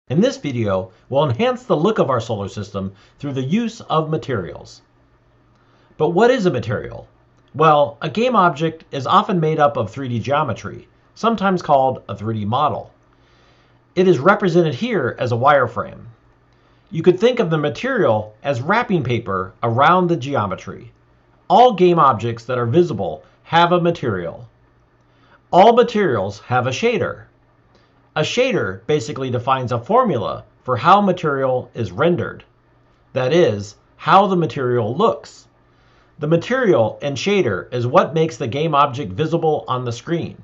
In this video, we'll enhance the look of our solar system through the use of materials. But what is a material? Well, a game object is often made up of 3D geometry, sometimes called a 3D model. It is represented here as a wireframe. You could think of the material as wrapping paper around the geometry. All game objects that are visible have a material. All materials have a shader. A shader basically defines a formula for how material is rendered. That is, how the material looks. The material and shader is what makes the game object visible on the screen.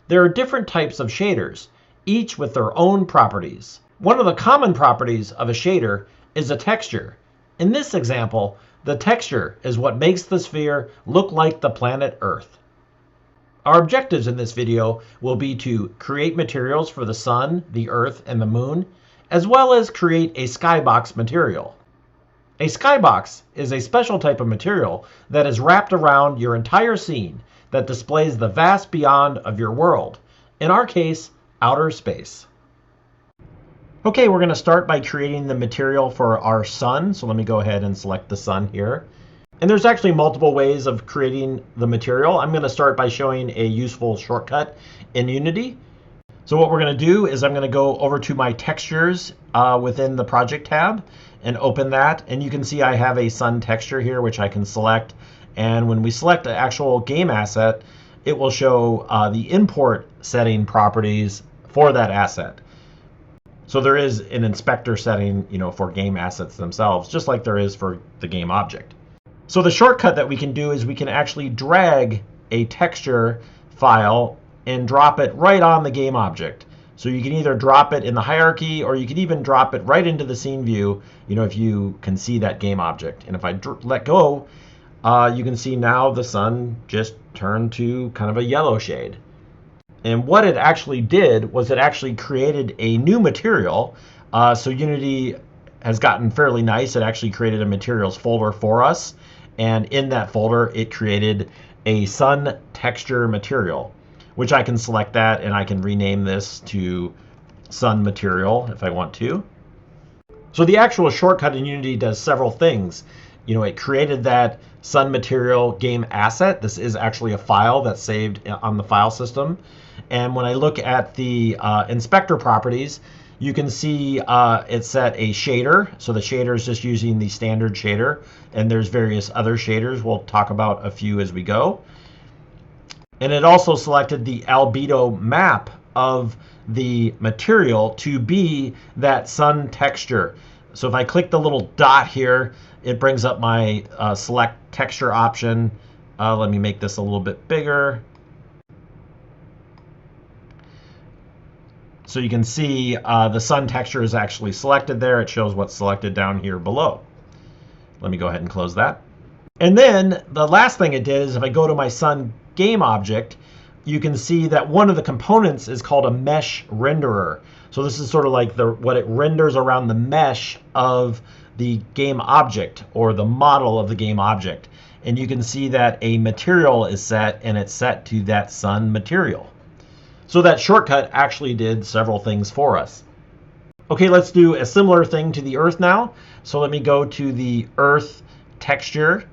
There are different types of shaders, each with their own properties. One of the common properties of a shader is a texture. In this example, the texture is what makes the sphere look like the planet Earth. Our objectives in this video will be to create materials for the sun, the earth, and the moon, as well as create a skybox material. A skybox is a special type of material that is wrapped around your entire scene that displays the vast beyond of your world, in our case, outer space. Okay, we're going to start by creating the material for our sun. So let me go ahead and select the sun here. And there's actually multiple ways of creating the material. I'm going to start by showing a useful shortcut in Unity. So what we're going to do is I'm going to go over to my textures within the project tab and open that. And you can see I have a sun texture here, which I can select. And when we select an actual game asset, it will show the import setting properties for that asset. So there is an inspector setting, for game assets themselves, just like there is for the game object. So the shortcut that we can do is we can actually drag a texture file and drop it right on the game object. So you can either drop it in the hierarchy or you can even drop it right into the scene view, if you can see that game object. And if I let go, you can see now the sun just turned to kind of a yellow shade. And what it actually did was it actually created a new material. So Unity has gotten fairly nice. It actually created a materials folder for us. And in that folder, it created a sun texture material, which I can select that and I can rename this to sun material if I want to. So the actual shortcut in Unity does several things. It created that sun material game asset. This is actually a file that's saved on the file system. And when I look at the inspector properties, you can see it set a shader. So the shader is just using the standard shader. And there's various other shaders. We'll talk about a few as we go. And it also selected the albedo map of the material to be that sun texture. So if I click the little dot here, it brings up my select texture option. Let me make this a little bit bigger. So you can see the sun texture is actually selected there. It shows what's selected down here below. Let me go ahead and close that. And then the last thing it did is if I go to my sun game object, you can see that one of the components is called a mesh renderer. So this is sort of like what it renders around the mesh of the game object or the model of the game object. And you can see that a material is set and it's set to that sun material. So that shortcut actually did several things for us. Okay, let's do a similar thing to the Earth now. So let me go to the Earth texture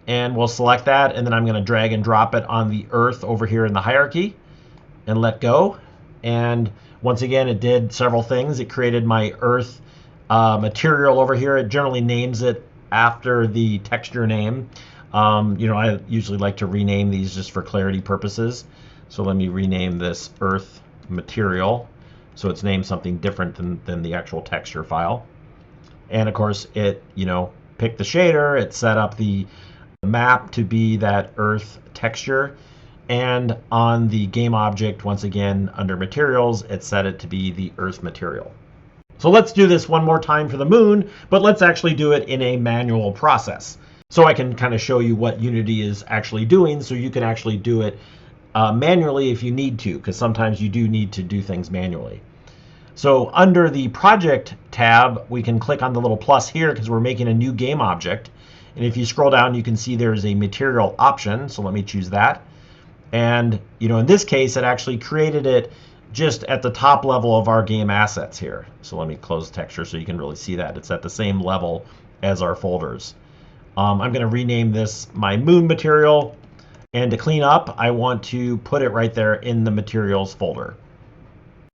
and we'll select that. And then I'm going to drag and drop it on the Earth over here in the hierarchy and let go. And once again, it did several things. It created my Earth material over here. It generally names it after the texture name. I usually like to rename these just for clarity purposes. So let me rename this Earth material so it's named something different than the actual texture file. And of course it picked the shader, it set up the map to be that Earth texture, and on the game object, once again under materials, it set it to be the Earth material. So let's do this one more time for the moon, but let's actually do it in a manual process. So I can kind of show you what Unity is actually doing so you can actually do it manually if you need to, because sometimes you do need to do things manually. So under the project tab, we can click on the little plus here because we're making a new game object. And if you scroll down, you can see there's a material option. So let me choose that. And in this case, it actually created it just at the top level of our game assets here. So let me close the texture so you can really see that. It's at the same level as our folders. I'm going to rename this my moon material. And to clean up, I want to put it right there in the materials folder.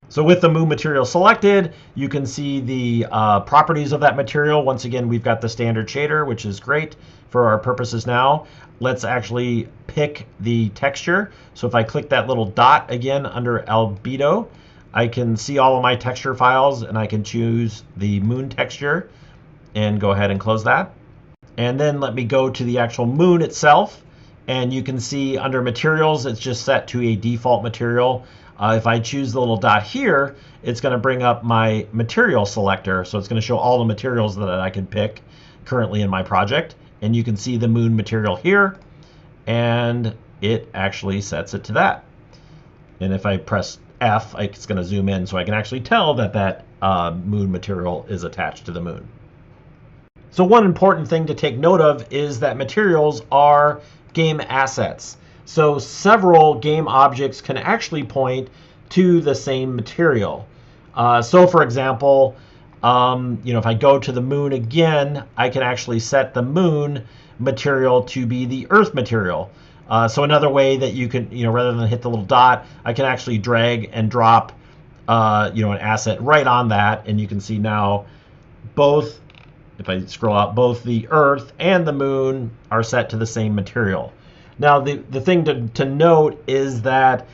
So with the moon material selected, you can see the properties of that material. Once again, we've got the standard shader, which is great for our purposes now. Let's actually pick the texture. So if I click that little dot again under albedo, I can see all of my texture files, and I can choose the moon texture and go ahead and close that. And then let me go to the actual moon itself. And you can see under materials, it's just set to a default material. If I choose the little dot here, it's going to bring up my material selector. So it's going to show all the materials that I can pick currently in my project. And you can see the moon material here, and it actually sets it to that. And if I press F, it's going to zoom in so I can actually tell that that moon material is attached to the moon. So one important thing to take note of is that materials are game assets. So several game objects can actually point to the same material. So for example, if I go to the moon again, I can actually set the moon material to be the earth material. So another way that you can, rather than hit the little dot, I can actually drag and drop, an asset right on that. And you can see now both, if I scroll out, both the earth and the moon are set to the same material. Now, the thing to note is that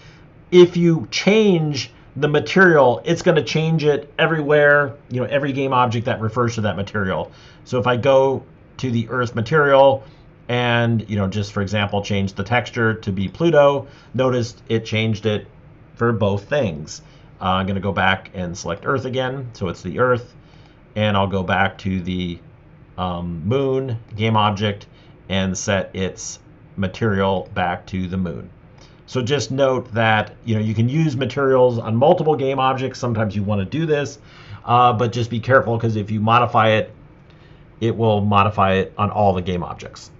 if you change the material, it's going to change it everywhere, every game object that refers to that material. So if I go to the earth material and, just for example, change the texture to be Pluto, notice it changed it for both things. I'm going to go back and select earth again, so it's the earth. And I'll go back to the moon game object and set its material back to the moon. So just note that you can use materials on multiple game objects. Sometimes you want to do this, but just be careful, because if you modify it, it will modify it on all the game objects.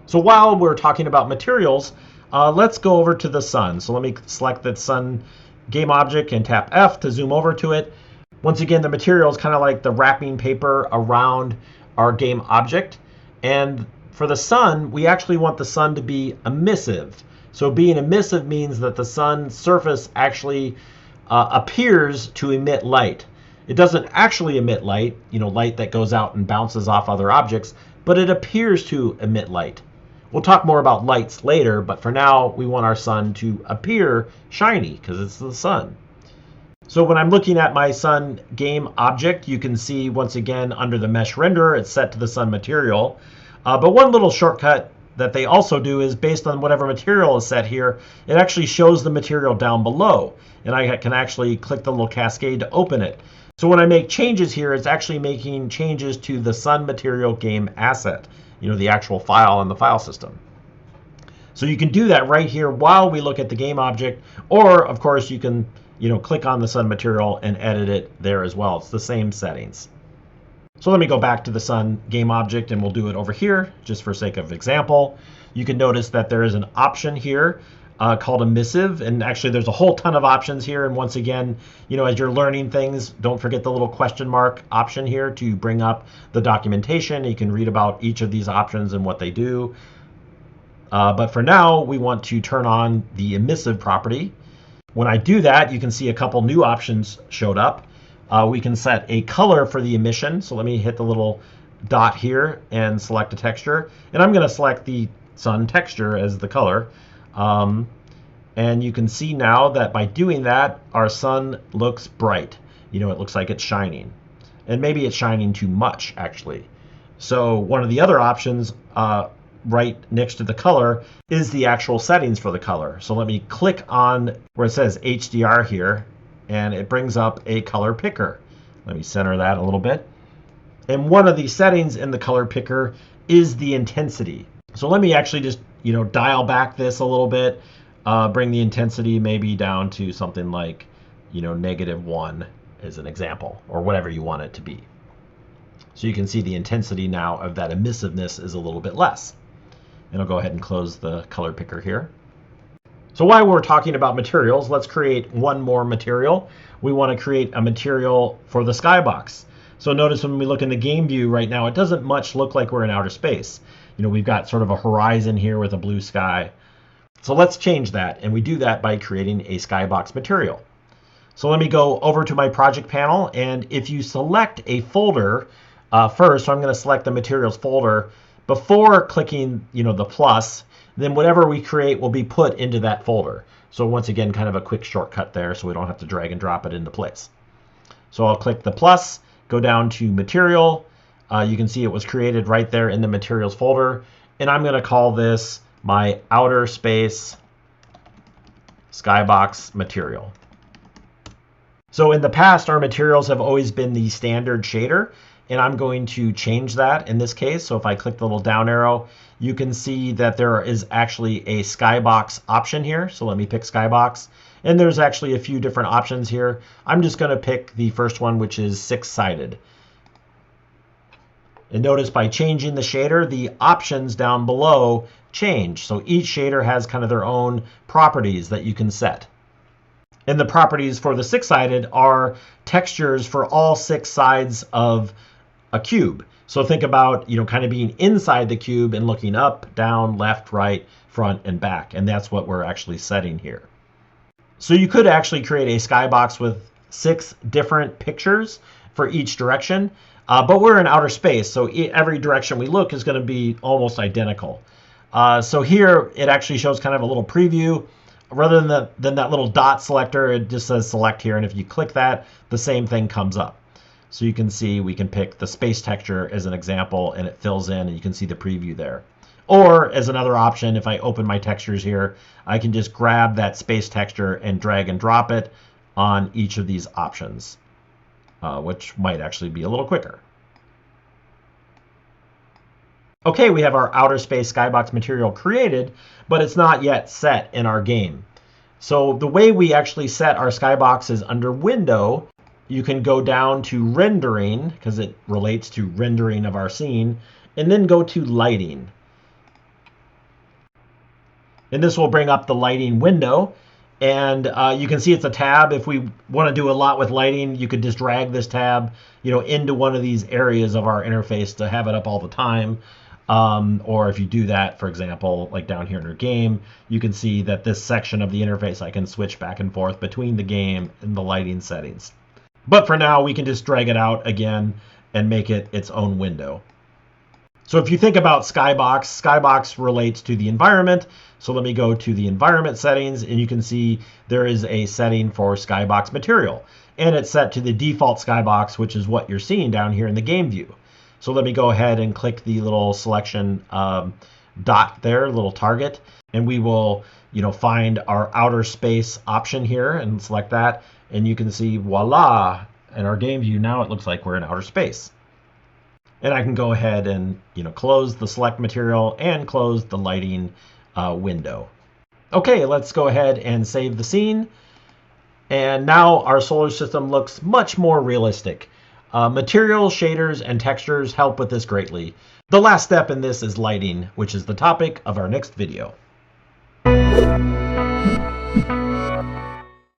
So while we're talking about materials, let's go over to the sun. So let me select the sun game object and tap F to zoom over to it. Once again, the material is kind of like the wrapping paper around our game object. And for the sun, we actually want the sun to be emissive. So being emissive means that the sun's surface actually appears to emit light. It doesn't actually emit light, light that goes out and bounces off other objects, but it appears to emit light. We'll talk more about lights later, but for now, we want our sun to appear shiny because it's the sun. So when I'm looking at my sun game object, you can see once again under the mesh renderer, it's set to the sun material. But one little shortcut that they also do is based on whatever material is set here, it actually shows the material down below. And I can actually click the little cascade to open it. So when I make changes here, it's actually making changes to the sun material game asset, the actual file in the file system. So you can do that right here while we look at the game object, or of course you can click on the sun material and edit it there as well. It's the same settings. So let me go back to the sun game object, and we'll do it over here just for sake of example. You can notice that there is an option here called emissive, and actually there's a whole ton of options here. And once again, as you're learning things, don't forget the little question mark option here to bring up the documentation. You can read about each of these options and what they do. But for now, we want to turn on the emissive property. When I do that, you can see a couple new options showed up. We can set a color for the emission. So let me hit the little dot here and select a texture. And I'm going to select the sun texture as the color. And you can see now that by doing that, our sun looks bright. It looks like it's shining. And maybe it's shining too much, actually. So one of the other options right next to the color is the actual settings for the color. So let me click on where it says HDR here, and it brings up a color picker. Let me center that a little bit. And one of the settings in the color picker is the intensity. So let me actually just dial back this a little bit, bring the intensity maybe down to something like -1 as an example, or whatever you want it to be. So you can see the intensity now of that emissiveness is a little bit less. And I'll go ahead and close the color picker here. So while we're talking about materials, let's create one more material. We want to create a material for the skybox. So notice when we look in the game view right now, it doesn't much look like we're in outer space. We've got sort of a horizon here with a blue sky. So let's change that, and we do that by creating a skybox material. So let me go over to my project panel, and if you select a folder first, so I'm going to select the materials folder before clicking the plus, then whatever we create will be put into that folder. So once again, kind of a quick shortcut there so we don't have to drag and drop it into place. So I'll click the plus, go down to material. You can see it was created right there in the materials folder. And I'm going to call this my outer space skybox material. So in the past, our materials have always been the standard shader, and I'm going to change that in this case. So if I click the little down arrow, you can see that there is actually a skybox option here. So let me pick skybox, and there's actually a few different options here. I'm just going to pick the first one, which is 6-sided. And notice by changing the shader, the options down below change. So each shader has kind of their own properties that you can set. And the properties for the 6-sided are textures for all 6 sides of a cube. So think about, kind of being inside the cube and looking up, down, left, right, front, and back. And that's what we're actually setting here. So you could actually create a skybox with 6 different pictures for each direction. But we're in outer space, so every direction we look is going to be almost identical. So here it actually shows kind of a little preview. Rather than that little dot selector, it just says select here. And if you click that, the same thing comes up. So you can see we can pick the space texture as an example, and it fills in, and you can see the preview there. Or as another option, if I open my textures here, I can just grab that space texture and drag and drop it on each of these options, which might actually be a little quicker. Okay, we have our outer space skybox material created, but it's not yet set in our game. So the way we actually set our skybox is under Window. You can go down to Rendering, because it relates to rendering of our scene, and then go to Lighting. And this will bring up the lighting window. And you can see it's a tab. If we want to do a lot with lighting, you could just drag this tab, into one of these areas of our interface to have it up all the time. Or if you do that, for example, like down here in our game, you can see that this section of the interface, I can switch back and forth between the game and the lighting settings. But for now, we can just drag it out again and make it its own window. So if you think about Skybox, Skybox relates to the environment. So let me go to the environment settings, and you can see there is a setting for Skybox material. And it's set to the default Skybox, which is what you're seeing down here in the game view. So let me go ahead and click the little selection dot there, little target, and we will find our outer space option here and select that. And you can see, voila, in our game view now it looks like we're in outer space. And I can go ahead and close the select material and close the lighting window. Okay, let's go ahead and save the scene. And now our solar system looks much more realistic. Materials, shaders, and textures help with this greatly. The last step in this is lighting, which is the topic of our next video.